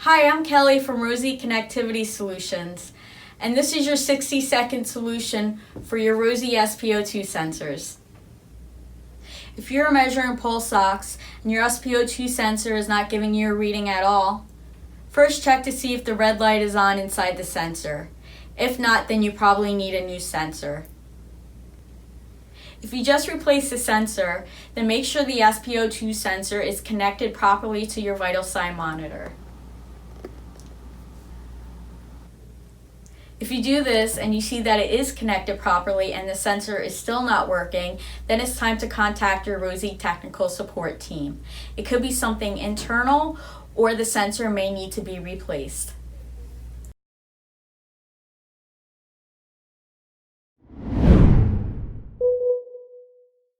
Hi, I'm Kelly from Rosie Connectivity Solutions, and this is your 60-second solution for your Rosie SPO2 sensors. If you're measuring pulse ox and your SPO2 sensor is not giving you a reading at all, first check to see if the red light is on inside the sensor. If not, then you probably need a new sensor. If you just replace the sensor, then make sure the SPO2 sensor is connected properly to your vital sign monitor. If you do this and you see that it is connected properly and the sensor is still not working, then it's time to contact your Rosie technical support team. It could be something internal or the sensor may need to be replaced.